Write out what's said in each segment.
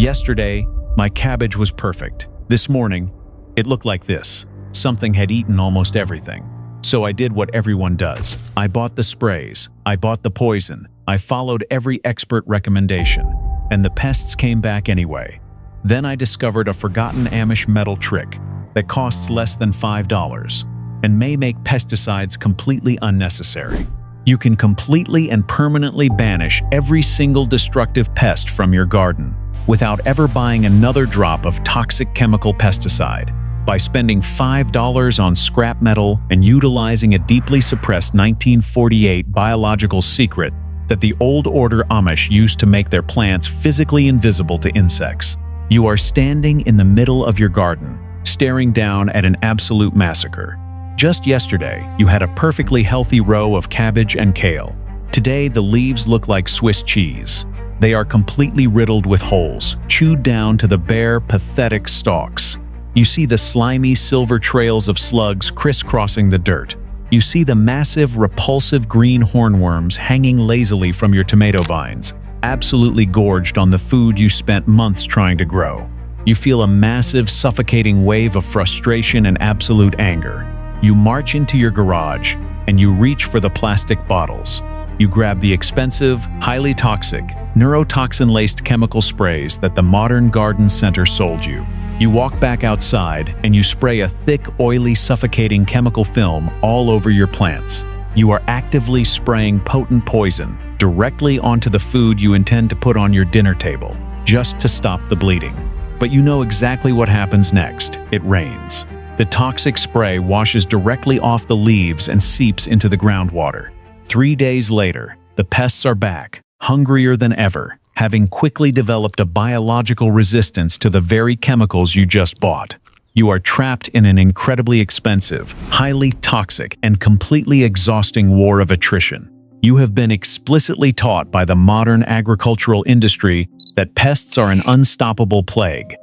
Yesterday, my cabbage was perfect. This morning, it looked like this. Something had eaten almost everything. So I did what everyone does. I bought the sprays. I bought the poison. I followed every expert recommendation. And the pests came back anyway. Then I discovered a forgotten Amish metal trick that costs less than $5 and may make pesticides completely unnecessary. You can completely and permanently banish every single destructive pest from your garden without ever buying another drop of toxic chemical pesticide by spending $5 on scrap metal and utilizing a deeply suppressed 1948 biological secret that the Old-Order Amish used to make their plants physically invisible to insects. You are standing in the middle of your garden, staring down at an absolute massacre. Just yesterday, you had a perfectly healthy row of cabbage and kale. Today, the leaves look like Swiss cheese. They are completely riddled with holes, chewed down to the bare, pathetic stalks. You see the slimy silver trails of slugs crisscrossing the dirt. You see the massive, repulsive green hornworms hanging lazily from your tomato vines, absolutely gorged on the food you spent months trying to grow. You feel a massive, suffocating wave of frustration and absolute anger. You march into your garage and you reach for the plastic bottles. You grab the expensive, highly toxic, neurotoxin-laced chemical sprays that the modern garden center sold you. You walk back outside and you spray a thick, oily, suffocating chemical film all over your plants. You are actively spraying potent poison directly onto the food you intend to put on your dinner table, just to stop the bleeding. But you know exactly what happens next. It rains. The toxic spray washes directly off the leaves and seeps into the groundwater. 3 days later, the pests are back, hungrier than ever, having quickly developed a biological resistance to the very chemicals you just bought. You are trapped in an incredibly expensive, highly toxic, and completely exhausting war of attrition. You have been explicitly taught by the modern agricultural industry that pests are an unstoppable plague,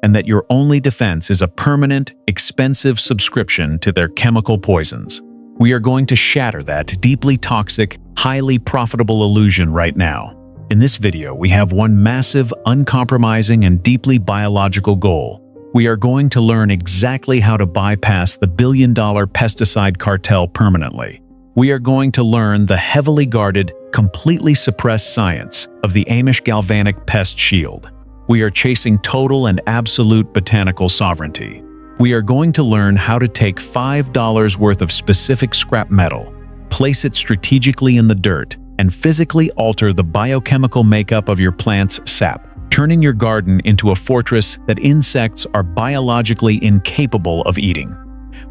and that your only defense is a permanent, expensive subscription to their chemical poisons. We are going to shatter that deeply toxic, highly profitable illusion right now. In this video, we have one massive, uncompromising, and deeply biological goal. We are going to learn exactly how to bypass the billion-dollar pesticide cartel permanently. We are going to learn the heavily guarded, completely suppressed science of the Amish Galvanic Pest Shield. We are chasing total and absolute botanical sovereignty. We are going to learn how to take $5 worth of specific scrap metal, place it strategically in the dirt, and physically alter the biochemical makeup of your plant's sap, turning your garden into a fortress that insects are biologically incapable of eating.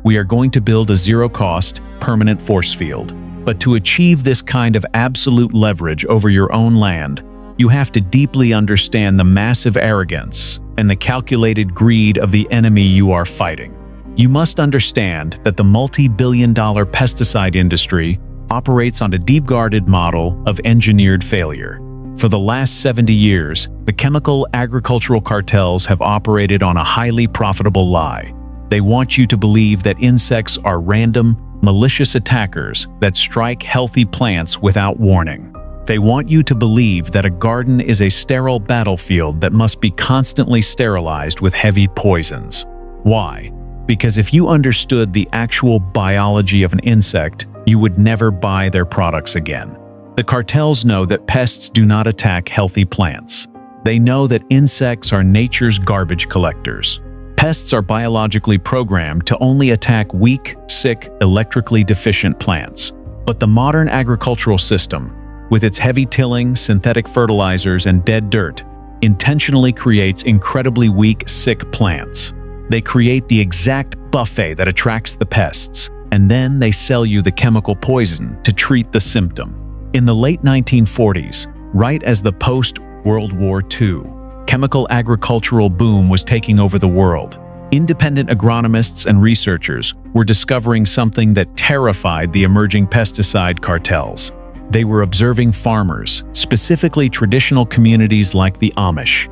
We are going to build a zero-cost, permanent force field. But to achieve this kind of absolute leverage over your own land, you have to deeply understand the massive arrogance and the calculated greed of the enemy you are fighting. You must understand that the multi-billion-dollar pesticide industry operates on a deep-guarded model of engineered failure. For the last 70 years, the chemical agricultural cartels have operated on a highly profitable lie. They want you to believe that insects are random, malicious attackers that strike healthy plants without warning. They want you to believe that a garden is a sterile battlefield that must be constantly sterilized with heavy poisons. Why? Because if you understood the actual biology of an insect, you would never buy their products again. The cartels know that pests do not attack healthy plants. They know that insects are nature's garbage collectors. Pests are biologically programmed to only attack weak, sick, electrically deficient plants. But the modern agricultural system, with its heavy tilling, synthetic fertilizers, and dead dirt, intentionally creates incredibly weak, sick plants. They create the exact buffet that attracts the pests, and then they sell you the chemical poison to treat the symptom. In the late 1940s, right as the post-World War II chemical agricultural boom was taking over the world, independent agronomists and researchers were discovering something that terrified the emerging pesticide cartels. They were observing farmers, specifically traditional communities like the Amish,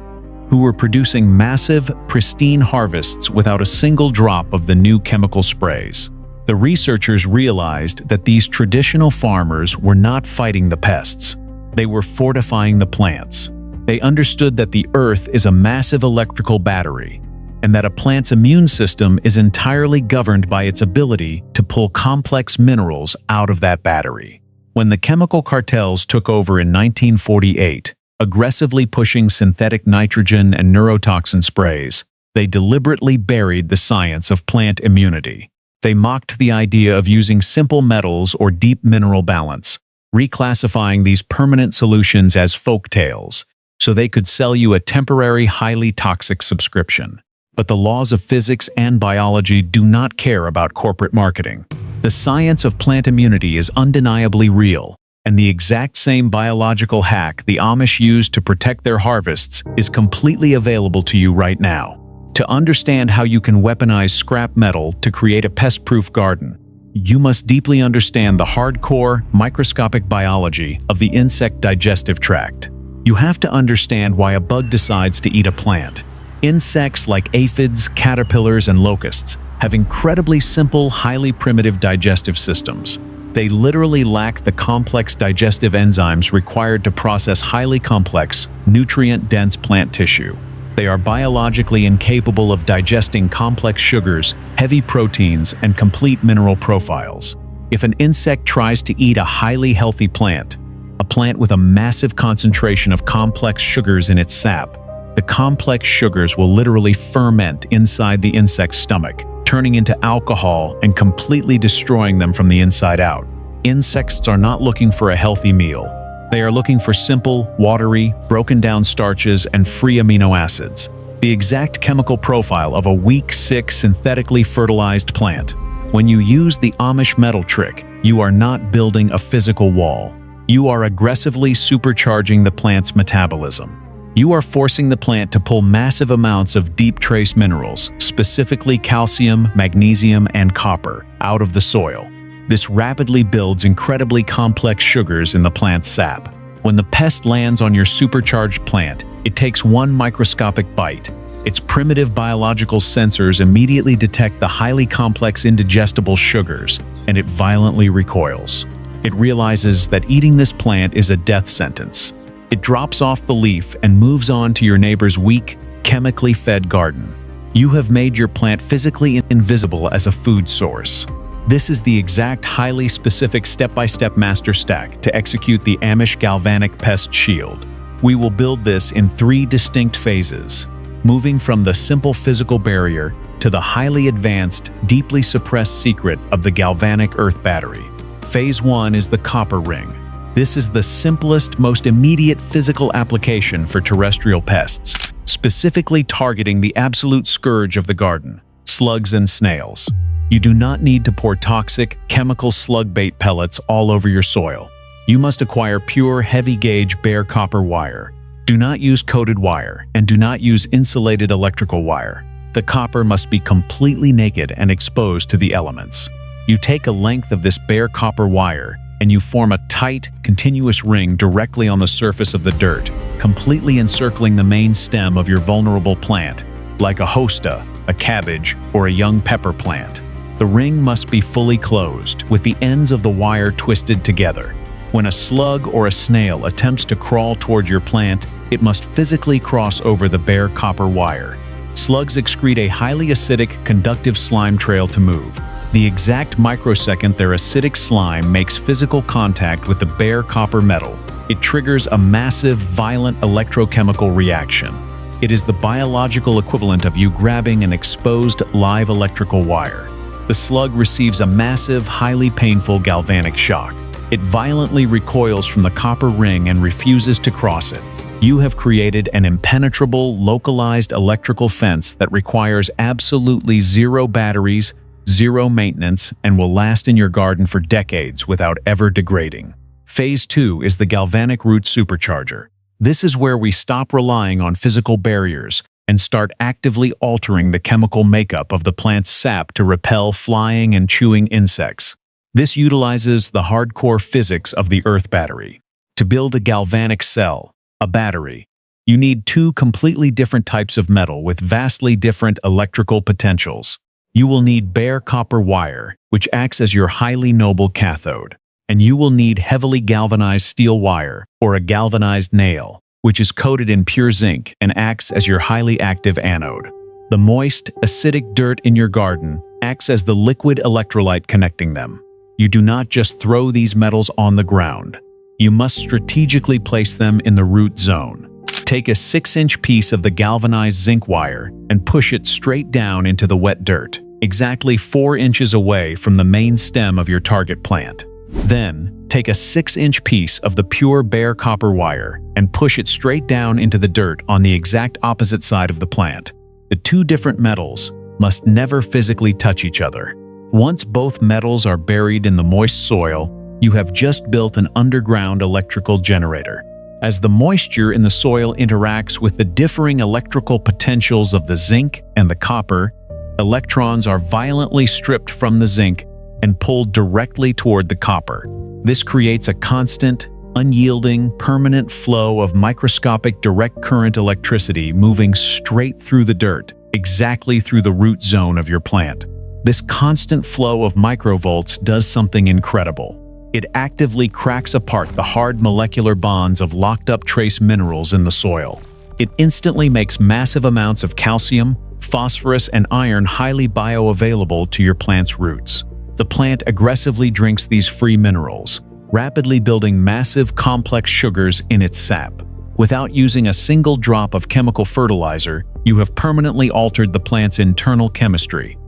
who were producing massive, pristine harvests without a single drop of the new chemical sprays. The researchers realized that these traditional farmers were not fighting the pests. They were fortifying the plants. They understood that the Earth is a massive electrical battery, and that a plant's immune system is entirely governed by its ability to pull complex minerals out of that battery. When the chemical cartels took over in 1948, aggressively pushing synthetic nitrogen and neurotoxin sprays, they deliberately buried the science of plant immunity. They mocked the idea of using simple metals or deep mineral balance, reclassifying these permanent solutions as folk tales, so they could sell you a temporary, highly toxic subscription. But the laws of physics and biology do not care about corporate marketing. The science of plant immunity is undeniably real, and the exact same biological hack the Amish use to protect their harvests is completely available to you right now. To understand how you can weaponize scrap metal to create a pest-proof garden, you must deeply understand the hardcore, microscopic biology of the insect digestive tract. You have to understand why a bug decides to eat a plant. Insects like aphids, caterpillars, and locusts have incredibly simple, highly primitive digestive systems. They literally lack the complex digestive enzymes required to process highly complex, nutrient-dense plant tissue. They are biologically incapable of digesting complex sugars, heavy proteins, and complete mineral profiles. If an insect tries to eat a highly healthy plant, a plant with a massive concentration of complex sugars in its sap, the complex sugars will literally ferment inside the insect's stomach, turning into alcohol and completely destroying them from the inside out. Insects are not looking for a healthy meal. They are looking for simple, watery, broken-down starches and free amino acids, the exact chemical profile of a weak, sick, synthetically fertilized plant. When you use the Amish metal trick, you are not building a physical wall. You are aggressively supercharging the plant's metabolism. You are forcing the plant to pull massive amounts of deep trace minerals, specifically calcium, magnesium, and copper, out of the soil. This rapidly builds incredibly complex sugars in the plant's sap. When the pest lands on your supercharged plant, it takes one microscopic bite. Its primitive biological sensors immediately detect the highly complex indigestible sugars, and it violently recoils. It realizes that eating this plant is a death sentence. It drops off the leaf and moves on to your neighbor's weak, chemically fed garden. You have made your plant physically invisible as a food source. This is the exact highly specific step-by-step master stack to execute the Amish Galvanic Pest Shield. We will build this in 3 distinct phases, moving from the simple physical barrier to the highly advanced, deeply suppressed secret of the galvanic earth battery. Phase 1 is the copper ring. This is the simplest, most immediate physical application for terrestrial pests, specifically targeting the absolute scourge of the garden, slugs and snails. You do not need to pour toxic, chemical slug bait pellets all over your soil. You must acquire pure, heavy-gauge bare copper wire. Do not use coated wire, and do not use insulated electrical wire. The copper must be completely naked and exposed to the elements. You take a length of this bare copper wire, and you form a tight, continuous ring directly on the surface of the dirt, completely encircling the main stem of your vulnerable plant, like a hosta, a cabbage, or a young pepper plant. The ring must be fully closed, with the ends of the wire twisted together. When a slug or a snail attempts to crawl toward your plant, it must physically cross over the bare copper wire. Slugs excrete a highly acidic, conductive slime trail to move. The exact microsecond their acidic slime makes physical contact with the bare copper metal, it triggers a massive, violent electrochemical reaction. It is the biological equivalent of you grabbing an exposed live electrical wire. The slug receives a massive, highly painful galvanic shock. It violently recoils from the copper ring and refuses to cross it. You have created an impenetrable, localized electrical fence that requires absolutely zero batteries, zero maintenance, and will last in your garden for decades without ever degrading. Phase 2 is the galvanic root supercharger. This is where we stop relying on physical barriers and start actively altering the chemical makeup of the plant's sap to repel flying and chewing insects. This utilizes the hardcore physics of the earth battery. To build a galvanic cell, a battery, you need 2 completely different types of metal with vastly different electrical potentials. You will need bare copper wire, which acts as your highly noble cathode, and you will need heavily galvanized steel wire, or a galvanized nail, which is coated in pure zinc and acts as your highly active anode. The moist, acidic dirt in your garden acts as the liquid electrolyte connecting them. You do not just throw these metals on the ground. You must strategically place them in the root zone. Take a 6-inch piece of the galvanized zinc wire and push it straight down into the wet dirt, exactly 4 inches away from the main stem of your target plant. Then, take a 6-inch piece of the pure bare copper wire and push it straight down into the dirt on the exact opposite side of the plant. The two different metals must never physically touch each other. Once both metals are buried in the moist soil, you have just built an underground electrical generator. As the moisture in the soil interacts with the differing electrical potentials of the zinc and the copper, electrons are violently stripped from the zinc and pulled directly toward the copper. This creates a constant, unyielding, permanent flow of microscopic direct current electricity moving straight through the dirt, exactly through the root zone of your plant. This constant flow of microvolts does something incredible. It actively cracks apart the hard molecular bonds of locked-up trace minerals in the soil. It instantly makes massive amounts of calcium, phosphorus, and iron highly bioavailable to your plant's roots. The plant aggressively drinks these free minerals, rapidly building massive complex sugars in its sap. Without using a single drop of chemical fertilizer, you have permanently altered the plant's internal chemistry,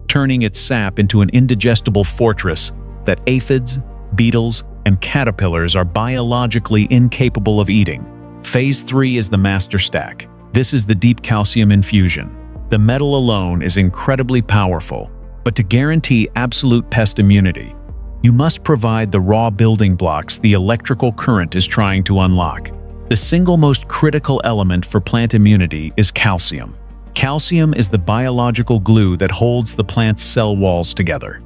turning its sap into an indigestible fortress that aphids, beetles, and caterpillars are biologically incapable of eating. Phase 3 is the master stack. This is the deep calcium infusion. The metal alone is incredibly powerful, but to guarantee absolute pest immunity, you must provide the raw building blocks the electrical current is trying to unlock. The single most critical element for plant immunity is calcium. Calcium is the biological glue that holds the plant's cell walls together.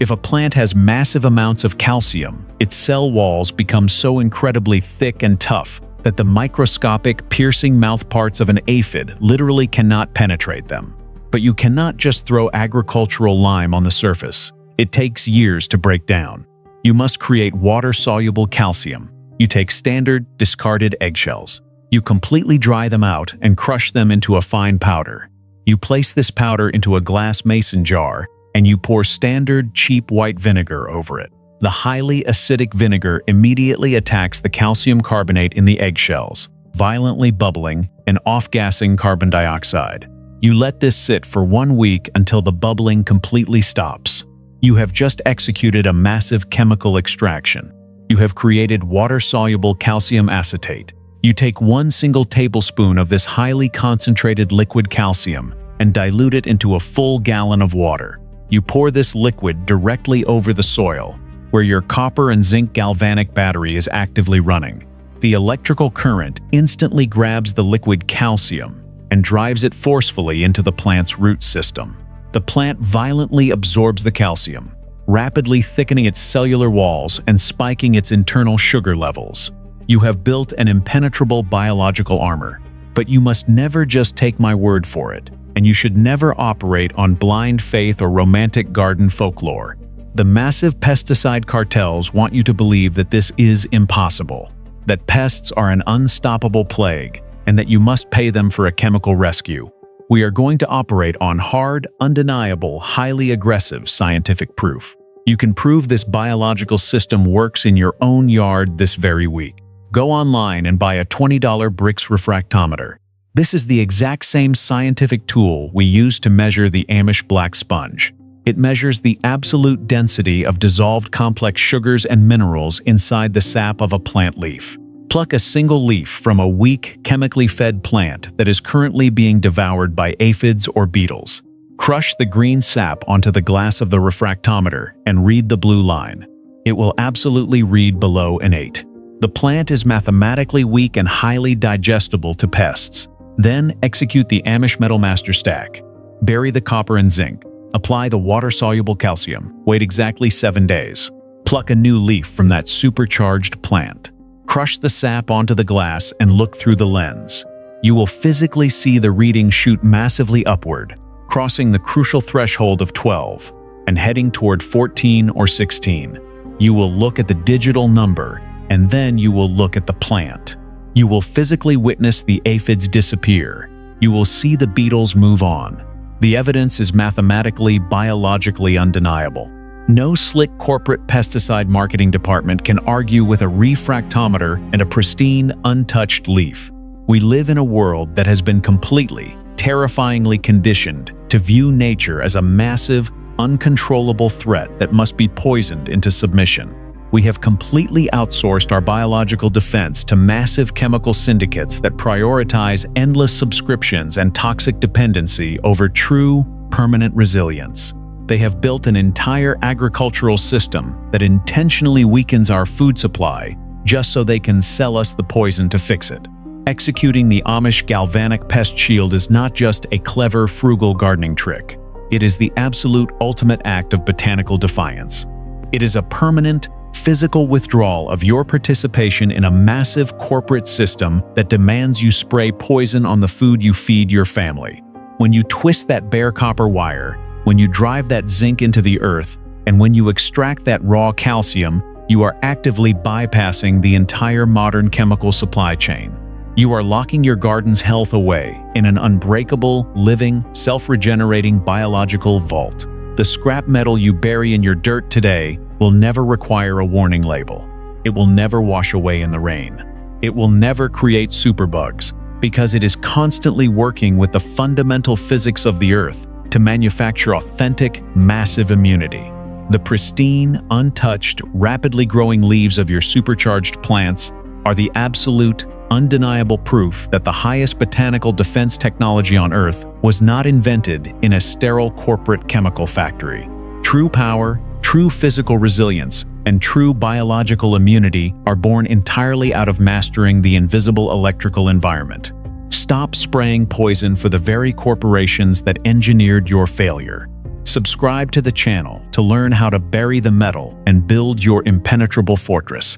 If a plant has massive amounts of calcium, its cell walls become so incredibly thick and tough that the microscopic, piercing mouthparts of an aphid literally cannot penetrate them. But you cannot just throw agricultural lime on the surface. It takes years to break down. You must create water-soluble calcium. You take standard, discarded eggshells. You completely dry them out and crush them into a fine powder. You place this powder into a glass mason jar and you pour standard, cheap white vinegar over it. The highly acidic vinegar immediately attacks the calcium carbonate in the eggshells, violently bubbling and off-gassing carbon dioxide. You let this sit for 1 week until the bubbling completely stops. You have just executed a massive chemical extraction. You have created water-soluble calcium acetate. You take 1 single tablespoon of this highly concentrated liquid calcium and dilute it into a full gallon of water. You pour this liquid directly over the soil, where your copper and zinc galvanic battery is actively running. The electrical current instantly grabs the liquid calcium and drives it forcefully into the plant's root system. The plant violently absorbs the calcium, rapidly thickening its cellular walls and spiking its internal sugar levels. You have built an impenetrable biological armor, but you must never just take my word for it, and you should never operate on blind faith or romantic garden folklore. The massive pesticide cartels want you to believe that this is impossible, that pests are an unstoppable plague, and that you must pay them for a chemical rescue. We are going to operate on hard, undeniable, highly aggressive scientific proof. You can prove this biological system works in your own yard this very week. Go online and buy a $20 Brix refractometer. This is the exact same scientific tool we use to measure the Amish black sponge. It measures the absolute density of dissolved complex sugars and minerals inside the sap of a plant leaf. Pluck a single leaf from a weak, chemically fed plant that is currently being devoured by aphids or beetles. Crush the green sap onto the glass of the refractometer and read the blue line. It will absolutely read below an 8. The plant is mathematically weak and highly digestible to pests. Then execute the Amish Metal Master Stack. Bury the copper and zinc. Apply the water-soluble calcium. Wait exactly 7 days. Pluck a new leaf from that supercharged plant. Crush the sap onto the glass and look through the lens. You will physically see the reading shoot massively upward, crossing the crucial threshold of 12 and heading toward 14 or 16. You will look at the digital number, and then you will look at the plant. You will physically witness the aphids disappear. You will see the beetles move on. The evidence is mathematically, biologically undeniable. No slick corporate pesticide marketing department can argue with a refractometer and a pristine, untouched leaf. We live in a world that has been completely, terrifyingly conditioned to view nature as a massive, uncontrollable threat that must be poisoned into submission. We have completely outsourced our biological defense to massive chemical syndicates that prioritize endless subscriptions and toxic dependency over true, permanent resilience. They have built an entire agricultural system that intentionally weakens our food supply just so they can sell us the poison to fix it. Executing the Amish Galvanic Pest Shield is not just a clever, frugal gardening trick. It is the absolute ultimate act of botanical defiance. It is a permanent, physical withdrawal of your participation in a massive corporate system that demands you spray poison on the food you feed your family. When you twist that bare copper wire, when you drive that zinc into the earth, and when you extract that raw calcium, you are actively bypassing the entire modern chemical supply chain. You are locking your garden's health away in an unbreakable, living, self-regenerating biological vault. The scrap metal you bury in your dirt today will never require a warning label. It will never wash away in the rain. It will never create superbugs, because it is constantly working with the fundamental physics of the earth to manufacture authentic, massive immunity. The pristine, untouched, rapidly growing leaves of your supercharged plants are the absolute, undeniable proof that the highest botanical defense technology on Earth was not invented in a sterile corporate chemical factory. True power, true physical resilience, and true biological immunity are born entirely out of mastering the invisible electrical environment. Stop spraying poison for the very corporations that engineered your failure. Subscribe to the channel to learn how to bury the metal and build your impenetrable fortress.